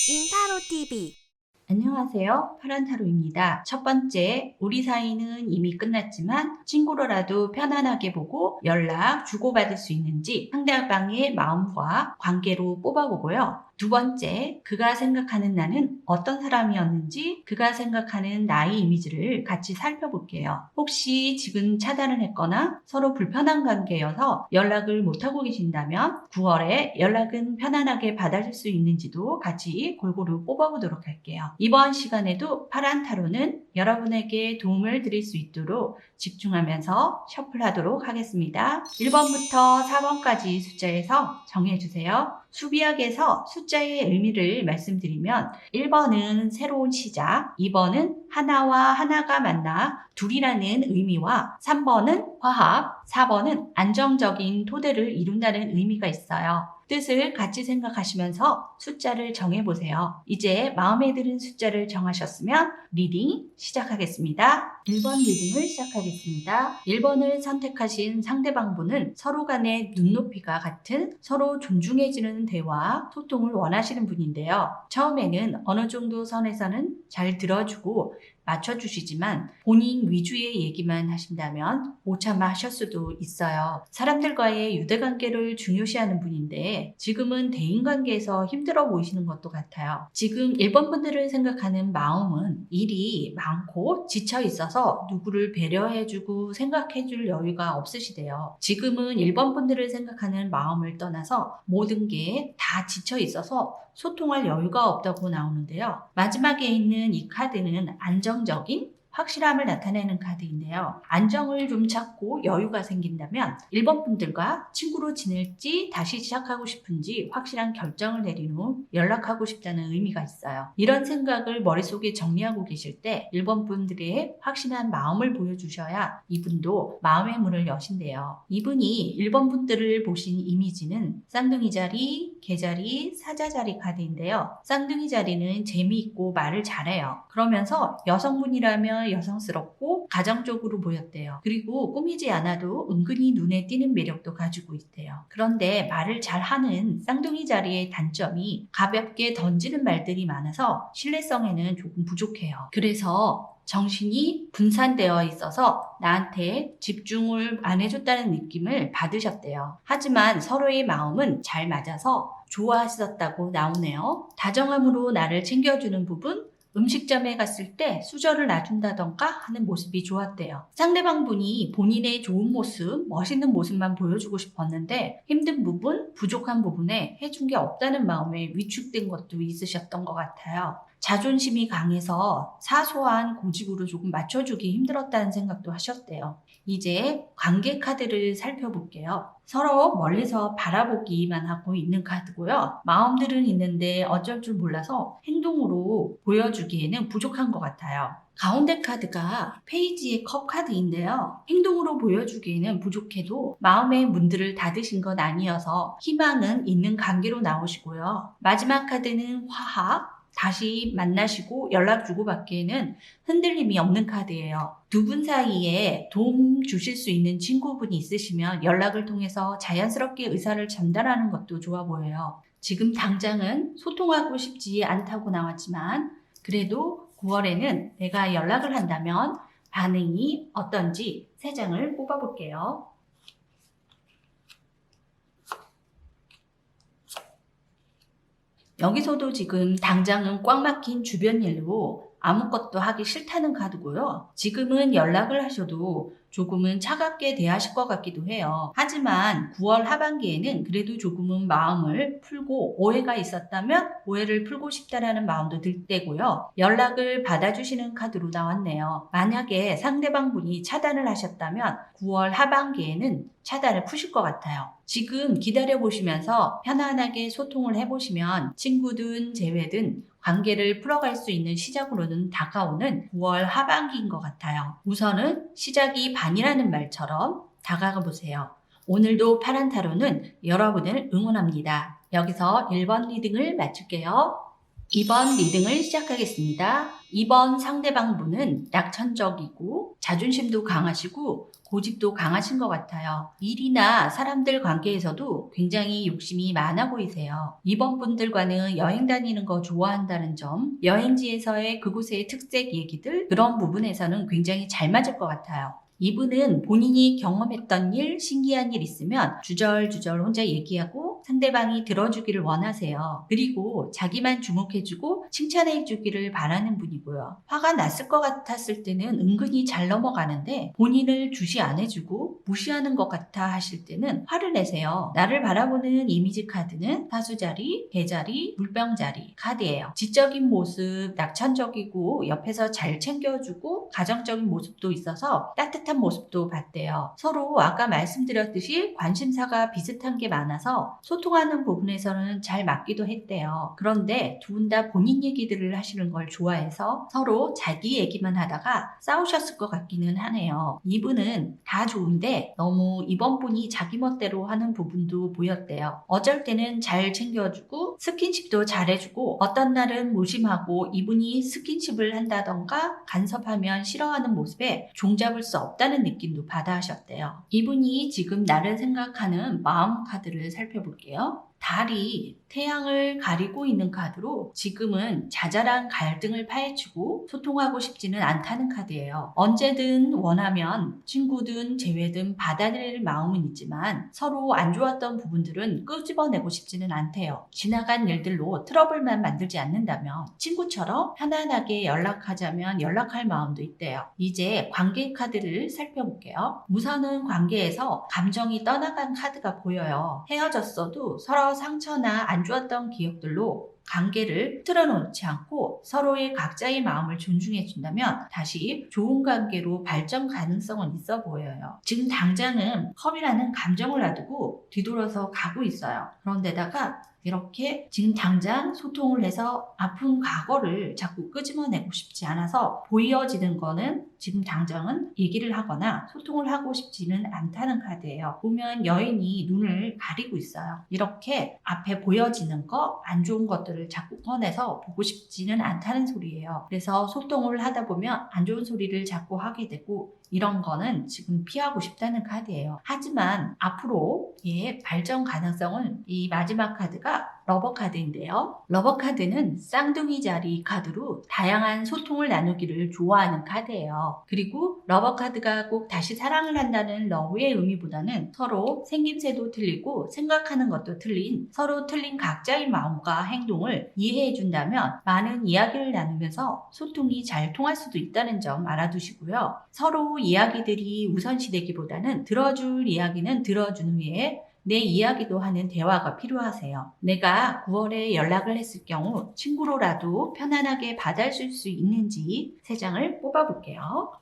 인타로 TV. 안녕하세요. 파란타로입니다. 첫 번째, 우리 사이는 이미 끝났지만 친구로라도 편안하게 보고 연락 주고받을 수 있는지 상대방의 마음과 관계로 뽑아보고요. 두 번째, 그가 생각하는 나는 어떤 사람이었는지 그가 생각하는 나의 이미지를 같이 살펴볼게요. 혹시 지금 차단을 했거나 서로 불편한 관계여서 연락을 못하고 계신다면 9월에 연락은 편안하게 받아줄 수 있는지도 같이 골고루 뽑아보도록 할게요. 이번 시간에도 파란 타로는 여러분에게 도움을 드릴 수 있도록 집중하면서 셔플하도록 하겠습니다. 1번부터 4번까지 숫자에서 정해주세요. 수비학에서 숫자의 의미를 말씀드리면 1번은 새로운 시작, 2번은 하나와 하나가 만나 둘이라는 의미와 3번은 화합, 4번은 안정적인 토대를 이룬다는 의미가 있어요. 뜻을 같이 생각하시면서 숫자를 정해보세요. 이제 마음에 드는 숫자를 정하셨으면 리딩 시작하겠습니다. 1번 리딩을 시작하겠습니다. 1번을 선택하신 상대방분은 서로 간의 눈높이가 같은 서로 존중해주는 대화, 소통을 원하시는 분인데요. 처음에는 어느 정도 선에서는 잘 들어주고 맞춰주시지만 본인 위주의 얘기만 하신다면 못 참아 하실 수도 있어요. 사람들과의 유대관계를 중요시하는 분인데 지금은 대인관계에서 힘들어 보이시는 것도 같아요. 지금 1번 분들을 생각하는 마음은 일이 많고 지쳐 있어서 누구를 배려해주고 생각해줄 여유가 없으시대요. 지금은 1번 분들을 생각하는 마음을 떠나서 모든 게 다 지쳐 있어서 소통할 여유가 없다고 나오는데요. 마지막에 있는 이 카드는 안정적인 확실함을 나타내는 카드인데요. 안정을 좀 찾고 여유가 생긴다면 1번 분들과 친구로 지낼지 다시 시작하고 싶은지 확실한 결정을 내린 후 연락하고 싶다는 의미가 있어요. 이런 생각을 머릿속에 정리하고 계실 때 1번 분들의 확실한 마음을 보여주셔야 이분도 마음의 문을 여신대요. 이분이 1번 분들을 보신 이미지는 쌍둥이 자리, 개자리, 사자자리 카드인데요. 쌍둥이 자리는 재미있고 말을 잘해요. 그러면서 여성분이라면 여성스럽고 가정적으로 보였대요. 그리고 꾸미지 않아도 은근히 눈에 띄는 매력도 가지고 있대요. 그런데 말을 잘하는 쌍둥이 자리의 단점이 가볍게 던지는 말들이 많아서 신뢰성에는 조금 부족해요. 그래서 정신이 분산되어 있어서 나한테 집중을 안 해줬다는 느낌을 받으셨대요. 하지만 서로의 마음은 잘 맞아서 좋아하셨다고 나오네요. 다정함으로 나를 챙겨주는 부분, 음식점에 갔을 때 수저를 놔준다던가 하는 모습이 좋았대요. 상대방 분이 본인의 좋은 모습, 멋있는 모습만 보여주고 싶었는데 힘든 부분, 부족한 부분에 해준 게 없다는 마음에 위축된 것도 있으셨던 것 같아요. 자존심이 강해서 사소한 고집으로 조금 맞춰주기 힘들었다는 생각도 하셨대요. 이제 관계 카드를 살펴볼게요. 서로 멀리서 바라보기만 하고 있는 카드고요. 마음들은 있는데 어쩔 줄 몰라서 행동으로 보여주기에는 부족한 것 같아요. 가운데 카드가 페이지의 컵 카드인데요. 행동으로 보여주기에는 부족해도 마음의 문들을 닫으신 건 아니어서 희망은 있는 관계로 나오시고요. 마지막 카드는 화합. 다시 만나시고 연락 주고받기에는 흔들림이 없는 카드예요. 두 분 사이에 도움 주실 수 있는 친구분이 있으시면 연락을 통해서 자연스럽게 의사를 전달하는 것도 좋아 보여요. 지금 당장은 소통하고 싶지 않다고 나왔지만 그래도 9월에는 내가 연락을 한다면 반응이 어떤지 3장을 뽑아볼게요. 여기서도 지금 당장은 꽉 막힌 주변 일로 아무것도 하기 싫다는 카드고요. 지금은 연락을 하셔도 조금은 차갑게 대하실 것 같기도 해요. 하지만 9월 하반기에는 그래도 조금은 마음을 풀고 오해가 있었다면 오해를 풀고 싶다라는 마음도 들 때고요. 연락을 받아주시는 카드로 나왔네요. 만약에 상대방 분이 차단을 하셨다면 9월 하반기에는 차단을 푸실 것 같아요. 지금 기다려보시면서 편안하게 소통을 해보시면 친구든 제외든 관계를 풀어갈 수 있는 시작으로는 다가오는 9월 하반기인 것 같아요. 우선은 시작이 반이라는 말처럼 다가가 보세요. 오늘도 파란 타로는 여러분을 응원합니다. 여기서 1번 리딩을 마칠게요. 2번 리딩을 시작하겠습니다. 2번 상대방 분은 낙천적이고 자존심도 강하시고 고집도 강하신 것 같아요. 일이나 사람들 관계에서도 굉장히 욕심이 많아 보이세요. 이번 분들과는 여행 다니는 거 좋아한다는 점, 여행지에서의 그곳의 특색 얘기들, 그런 부분에서는 굉장히 잘 맞을 것 같아요. 이분은 본인이 경험했던 일, 신기한 일 있으면 주절주절 혼자 얘기하고 상대방이 들어주기를 원하세요. 그리고 자기만 주목해주고 칭찬해주기를 바라는 분이고요. 화가 났을 것 같았을 때는 은근히 잘 넘어가는데 본인을 주시 안 해주고 무시하는 것 같아 하실 때는 화를 내세요. 나를 바라보는 이미지 카드는 사수자리, 개자리, 물병자리 카드예요. 지적인 모습, 낙천적이고 옆에서 잘 챙겨주고 가정적인 모습도 있어서 따뜻한 모습도 봤대요. 서로 아까 말씀드렸듯이 관심사가 비슷한 게 많아서 소통하는 부분에서는 잘 맞기도 했대요. 그런데 두 분 다 본인 얘기들을 하시는 걸 좋아해서 서로 자기 얘기만 하다가 싸우셨을 것 같기는 하네요. 이분은 다 좋은데 너무 이번 분이 자기 멋대로 하는 부분도 보였대요. 어쩔 때는 잘 챙겨주고 스킨십도 잘해주고 어떤 날은 무심하고 이분이 스킨십을 한다던가 간섭하면 싫어하는 모습에 종잡을 수 없다는 느낌도 받아 하셨대요. 이분이 지금 나를 생각하는 마음 카드를 살펴볼게요. 달이 태양을 가리고 있는 카드로 지금은 자잘한 갈등을 파헤치고 소통하고 싶지는 않다는 카드예요. 언제든 원하면 친구든 재회든 받아들일 마음은 있지만 서로 안 좋았던 부분들은 끄집어내고 싶지는 않대요. 지나간 일들로 트러블만 만들지 않는다면 친구처럼 편안하게 연락하자면 연락할 마음도 있대요. 이제 관계 카드를 살펴볼게요. 우선은 관계에서 감정이 떠나간 카드가 보여요. 헤어졌어도 서로 상처나 안 좋았던 기억들로 관계를 틀어놓지 않고 서로의 각자의 마음을 존중해준다면 다시 좋은 관계로 발전 가능성은 있어 보여요. 지금 당장은 컵이라는 감정을 놔두고 뒤돌아서 가고 있어요. 그런데다가 이렇게 지금 당장 소통을 해서 아픈 과거를 자꾸 끄집어내고 싶지 않아서 보여지는 거는 지금 당장은 얘기를 하거나 소통을 하고 싶지는 않다는 카드예요. 보면 여인이 눈을 가리고 있어요. 이렇게 앞에 보여지는 거, 안 좋은 것들을 자꾸 꺼내서 보고 싶지는 않다는 소리예요. 그래서 소통을 하다 보면 안 좋은 소리를 자꾸 하게 되고 이런 거는 지금 피하고 싶다는 카드예요. 하지만 앞으로의 발전 가능성은 이 마지막 카드가 러버 카드인데요. 러버 카드는 쌍둥이 자리 카드로 다양한 소통을 나누기를 좋아하는 카드예요. 그리고 러버 카드가 꼭 다시 사랑을 한다는 러브의 의미보다는 서로 생김새도 틀리고 생각하는 것도 틀린 서로 틀린 각자의 마음과 행동을 이해해 준다면 많은 이야기를 나누면서 소통이 잘 통할 수도 있다는 점 알아두시고요. 서로 이야기들이 우선시되기보다는 들어줄 이야기는 들어준 후에 내 이야기도 하는 대화가 필요하세요. 내가 9월에 연락을 했을 경우 친구로라도 편안하게 받아줄 수 있는지 3장을 뽑아볼게요.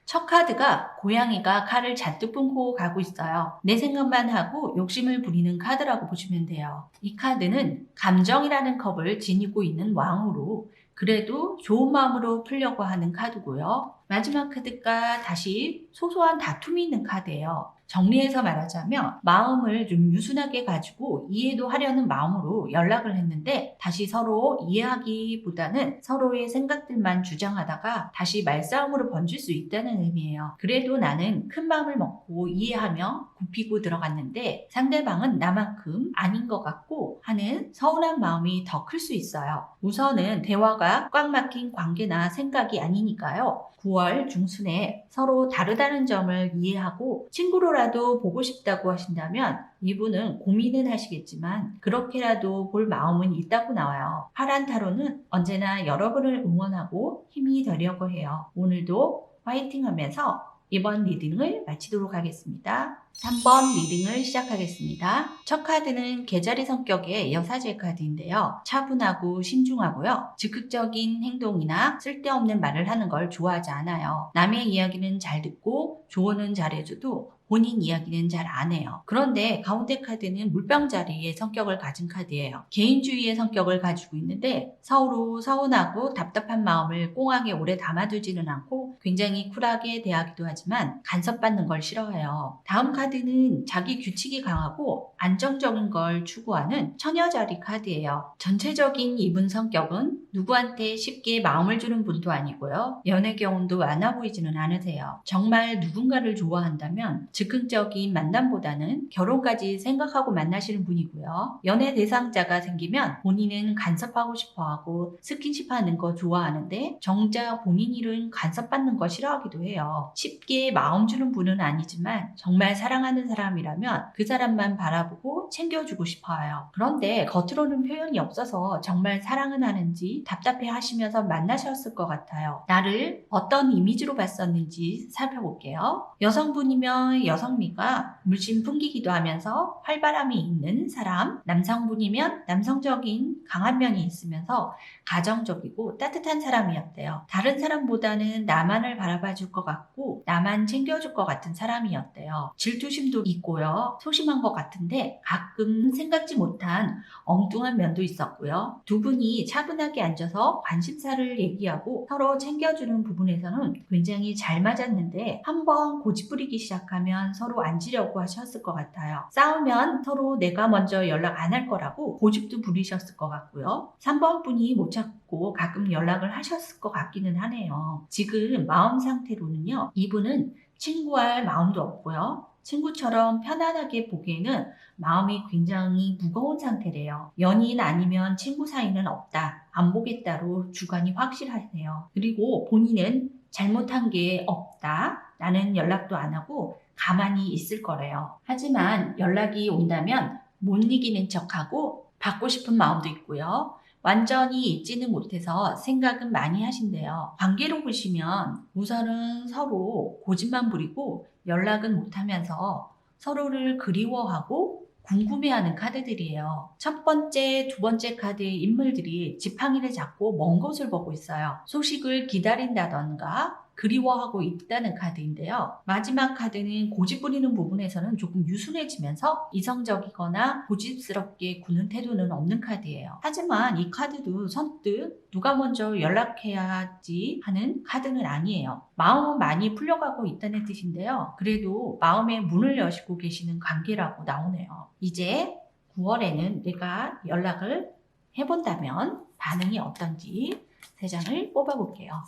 첫 카드가 고양이가 칼을 잔뜩 뿜고 가고 있어요. 내 생각만 하고 욕심을 부리는 카드라고 보시면 돼요. 이 카드는 감정이라는 컵을 지니고 있는 왕으로 그래도 좋은 마음으로 풀려고 하는 카드고요. 마지막 카드가 다시 소소한 다툼이 있는 카드예요. 정리해서 말하자면 마음을 좀 유순하게 가지고 이해도 하려는 마음으로 연락을 했는데 다시 서로 이해하기보다는 서로의 생각들만 주장하다가 다시 말싸움으로 번질 수 있다는 의미예요. 그래도 나는 큰 마음을 먹고 이해하며 굽히고 들어갔는데 상대방은 나만큼 아닌 것 같고 하는 서운한 마음이 더 클 수 있어요. 우선은 대화가 꽉 막힌 관계나 생각이 아니니까요. 9월 중순에 서로 다르다는 점을 이해하고 친구로라도 보고 싶다고 하신다면 이분은 고민은 하시겠지만 그렇게라도 볼 마음은 있다고 나와요. 파란 타로는 언제나 여러분을 응원하고 힘이 되려고 해요. 오늘도 화이팅 하면서 이번 리딩을 마치도록 하겠습니다. 3번 리딩을 시작하겠습니다. 첫 카드는 개자리 성격의 여사제 카드인데요. 차분하고 신중하고요. 즉흥적인 행동이나 쓸데없는 말을 하는 걸 좋아하지 않아요. 남의 이야기는 잘 듣고 조언은 잘해줘도 본인 이야기는 잘 안 해요. 그런데 가운데 카드는 물병자리의 성격을 가진 카드예요. 개인주의의 성격을 가지고 있는데 서로 서운하고 답답한 마음을 꽁하게 오래 담아두지는 않고 굉장히 쿨하게 대하기도 하지만 간섭받는 걸 싫어해요. 다음 카드는 자기 규칙이 강하고 안정적인 걸 추구하는 처녀자리 카드예요. 전체적인 이분 성격은 누구한테 쉽게 마음을 주는 분도 아니고요. 연애 경험도 많아 보이지는 않으세요. 정말 누군가를 좋아한다면 즉흥적인 만남보다는 결혼까지 생각하고 만나시는 분이고요. 연애 대상자가 생기면 본인은 간섭하고 싶어하고 스킨십하는 거 좋아하는데 정작 본인 일은 간섭받는 거 싫어하기도 해요. 쉽게 마음 주는 분은 아니지만 정말 사랑하는 사람이라면 그 사람만 바라보고 챙겨주고 싶어요. 그런데 겉으로는 표현이 없어서 정말 사랑은 하는지 답답해 하시면서 만나셨을 것 같아요. 나를 어떤 이미지로 봤었는지 살펴볼게요. 여성분이면 여성미가 물씬 풍기기도 하면서 활발함이 있는 사람, 남성분이면 남성적인 강한 면이 있으면서 가정적이고 따뜻한 사람이었대요. 다른 사람보다는 나만을 바라봐 줄 것 같고 나만 챙겨줄 것 같은 사람이었대요. 질투심도 있고요. 소심한 것 같은데 가끔 생각지 못한 엉뚱한 면도 있었고요. 두 분이 차분하게 앉아서 관심사를 얘기하고 서로 챙겨주는 부분에서는 굉장히 잘 맞았는데 한번 고집부리기 시작하면 서로 앉으려고 하셨을 것 같아요. 싸우면 서로 내가 먼저 연락 안 할 거라고 고집도 부리셨을 것 같고요. 3번 분이 못 찾고 가끔 연락을 하셨을 것 같기는 하네요. 지금 마음 상태로는요. 이분은 친구할 마음도 없고요. 친구처럼 편안하게 보기에는 마음이 굉장히 무거운 상태래요. 연인 아니면 친구 사이는 없다. 안 보겠다로 주관이 확실하세요. 그리고 본인은 잘못한 게 없다. 나는 연락도 안 하고 가만히 있을 거래요. 하지만 연락이 온다면 못 이기는 척하고 받고 싶은 마음도 있고요. 완전히 잊지는 못해서 생각은 많이 하신대요. 관계로 보시면 우선은 서로 고집만 부리고 연락은 못하면서 서로를 그리워하고 궁금해하는 카드들이에요. 첫 번째, 두 번째 카드의 인물들이 지팡이를 잡고 먼 곳을 보고 있어요. 소식을 기다린다던가 그리워하고 있다는 카드인데요. 마지막 카드는 고집 부리는 부분에서는 조금 유순해지면서 이성적이거나 고집스럽게 구는 태도는 없는 카드예요. 하지만 이 카드도 선뜻 누가 먼저 연락해야지 하는 카드는 아니에요. 마음은 많이 풀려가고 있다는 뜻인데요. 그래도 마음의 문을 여시고 계시는 관계라고 나오네요. 이제 9월에는 내가 연락을 해본다면 반응이 어떤지 3장을 뽑아볼게요.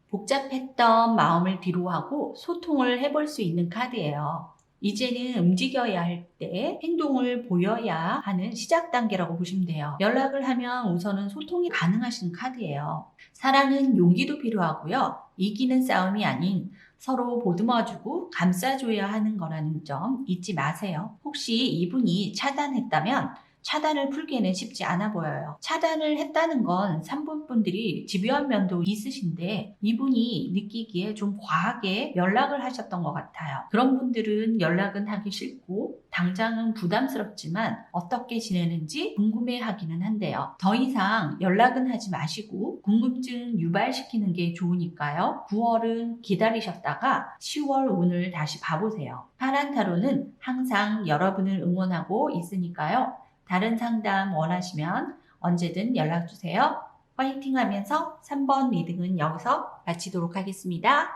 복잡했던 마음을 뒤로하고 소통을 해볼 수 있는 카드예요. 이제는 움직여야 할 때 행동을 보여야 하는 시작 단계라고 보시면 돼요. 연락을 하면 우선은 소통이 가능하신 카드예요. 사랑은 용기도 필요하고요. 이기는 싸움이 아닌 서로 보듬어주고 감싸줘야 하는 거라는 점 잊지 마세요. 혹시 이분이 차단했다면 차단을 풀기에는 쉽지 않아 보여요. 차단을 했다는 건 3번 분들이 집요한 면도 있으신데 이분이 느끼기에 좀 과하게 연락을 하셨던 것 같아요. 그런 분들은 연락은 하기 싫고 당장은 부담스럽지만 어떻게 지내는지 궁금해하기는 한데요. 더 이상 연락은 하지 마시고 궁금증 유발시키는 게 좋으니까요. 9월은 기다리셨다가 10월 운을 다시 봐보세요. 파란 타로는 항상 여러분을 응원하고 있으니까요. 다른 상담 원하시면 언제든 연락주세요. 화이팅 하면서 3번 리딩은 여기서 마치도록 하겠습니다.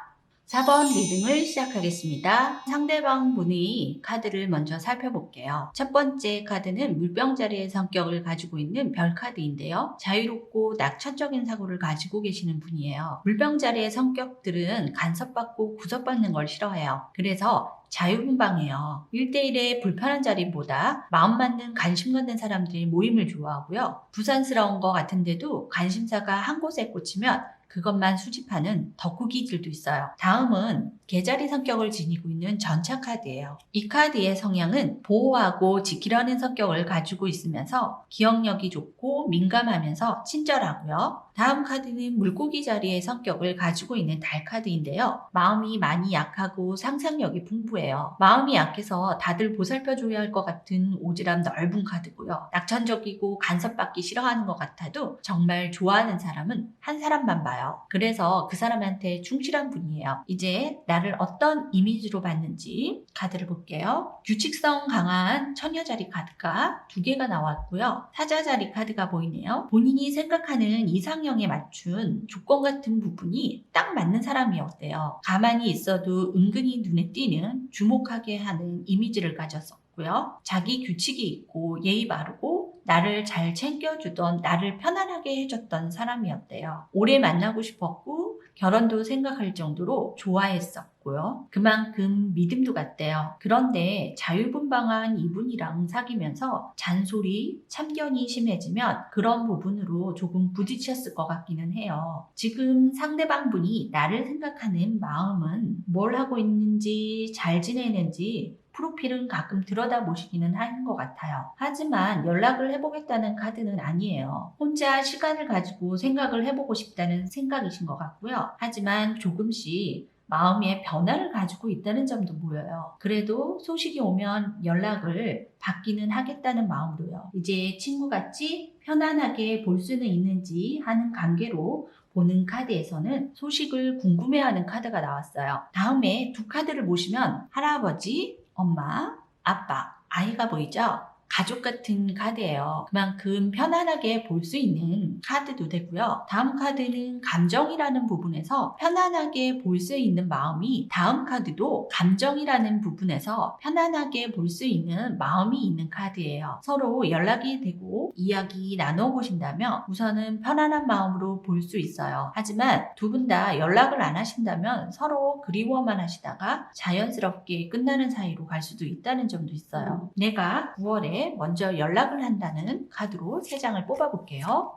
4번 리딩을 시작하겠습니다. 상대방 분의 카드를 먼저 살펴볼게요. 첫 번째 카드는 물병자리의 성격을 가지고 있는 별 카드인데요. 자유롭고 낙천적인 사고를 가지고 계시는 분이에요. 물병자리의 성격들은 간섭받고 구속받는 걸 싫어해요. 그래서 자유분방해요. 1대1의 불편한 자리보다 마음 맞는 관심 갖는 사람들이 모임을 좋아하고요. 부산스러운 것 같은데도 관심사가 한 곳에 꽂히면 그것만 수집하는 덕후기들도 있어요. 다음은 개자리 성격을 지니고 있는 전차 카드예요. 이 카드의 성향은 보호하고 지키려는 성격을 가지고 있으면서 기억력이 좋고 민감하면서 친절하고요. 다음 카드는 물고기 자리의 성격을 가지고 있는 달 카드인데요. 마음이 많이 약하고 상상력이 풍부해요. 마음이 약해서 다들 보살펴줘야 할 것 같은 오지랖 넓은 카드고요. 낙천적이고 간섭받기 싫어하는 것 같아도 정말 좋아하는 사람은 한 사람만 봐요. 그래서 그 사람한테 충실한 분이에요. 이제 나를 어떤 이미지로 봤는지 카드를 볼게요. 규칙성 강한 처녀자리 카드가 2개가 나왔고요. 사자자리 카드가 보이네요. 본인이 생각하는 이상형에 맞춘 조건 같은 부분이 딱 맞는 사람이었대요. 가만히 있어도 은근히 눈에 띄는 주목하게 하는 이미지를 가졌었고요. 자기 규칙이 있고 예의 바르고 나를 잘 챙겨주던, 나를 편안하게 해줬던 사람이었대요. 오래 만나고 싶었고 결혼도 생각할 정도로 좋아했었고요. 그만큼 믿음도 갔대요. 그런데 자유분방한 이분이랑 사귀면서 잔소리, 참견이 심해지면 그런 부분으로 조금 부딪혔을 것 같기는 해요. 지금 상대방 분이 나를 생각하는 마음은 뭘 하고 있는지, 잘 지내는지 프로필은 가끔 들여다보시기는 하는 것 같아요. 하지만 연락을 해보겠다는 카드는 아니에요. 혼자 시간을 가지고 생각을 해보고 싶다는 생각이신 것 같고요. 하지만 조금씩 마음의 변화를 가지고 있다는 점도 보여요. 그래도 소식이 오면 연락을 받기는 하겠다는 마음으로요. 이제 친구같이 편안하게 볼 수는 있는지 하는 관계로 보는 카드에서는 소식을 궁금해하는 카드가 나왔어요. 다음에 2 카드를 보시면 할아버지, 엄마, 아빠, 아이가 보이죠? 가족 같은 카드예요. 그만큼 편안하게 볼 수 있는 카드도 되고요. 다음 카드는 감정이라는 부분에서 편안하게 볼 수 있는 마음이, 다음 카드도 감정이라는 부분에서 편안하게 볼 수 있는 마음이 있는 카드예요. 서로 연락이 되고 이야기 나눠보신다면 우선은 편안한 마음으로 볼 수 있어요. 하지만 2분 다 연락을 안 하신다면 서로 그리워만 하시다가 자연스럽게 끝나는 사이로 갈 수도 있다는 점도 있어요. 내가 9월에 먼저 연락을 한다는 카드로 3장을 뽑아볼게요.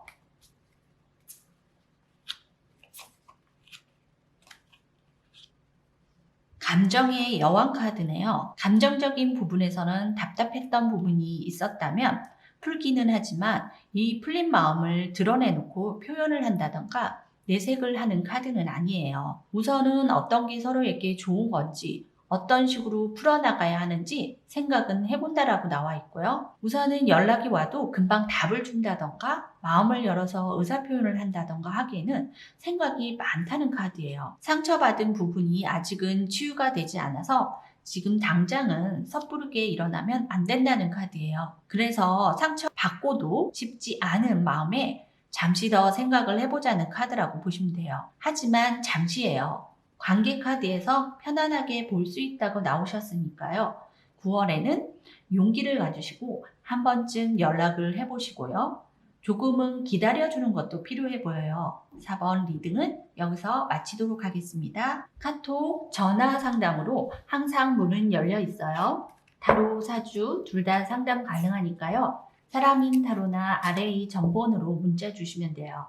감정의 여왕 카드네요. 감정적인 부분에서는 답답했던 부분이 있었다면 풀기는 하지만 이 풀린 마음을 드러내놓고 표현을 한다던가 내색을 하는 카드는 아니에요. 우선은 어떤 게 서로에게 좋은 건지, 어떤 식으로 풀어나가야 하는지 생각은 해본다라고 나와 있고요. 우선은 연락이 와도 금방 답을 준다던가 마음을 열어서 의사표현을 한다던가 하기에는 생각이 많다는 카드예요. 상처받은 부분이 아직은 치유가 되지 않아서 지금 당장은 섣부르게 일어나면 안 된다는 카드예요. 그래서 상처받고도 싶지 않은 마음에 잠시 더 생각을 해보자는 카드라고 보시면 돼요. 하지만 잠시예요. 관계 카드에서 편안하게 볼 수 있다고 나오셨으니까요. 9월에는 용기를 가지시고 한 번쯤 연락을 해보시고요. 조금은 기다려주는 것도 필요해 보여요. 4번 리딩은 여기서 마치도록 하겠습니다. 카톡, 전화 상담으로 항상 문은 열려 있어요. 타로, 사주 둘 다 상담 가능하니까요. 사람인 타로나 아래 이 전번호로 문자 주시면 돼요.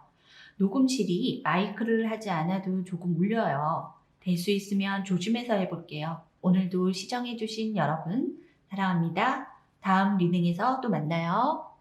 녹음실이 마이크를 하지 않아도 조금 울려요. 될 수 있으면 조심해서 해볼게요. 오늘도 시청해주신 여러분 사랑합니다. 다음 리딩에서 또 만나요.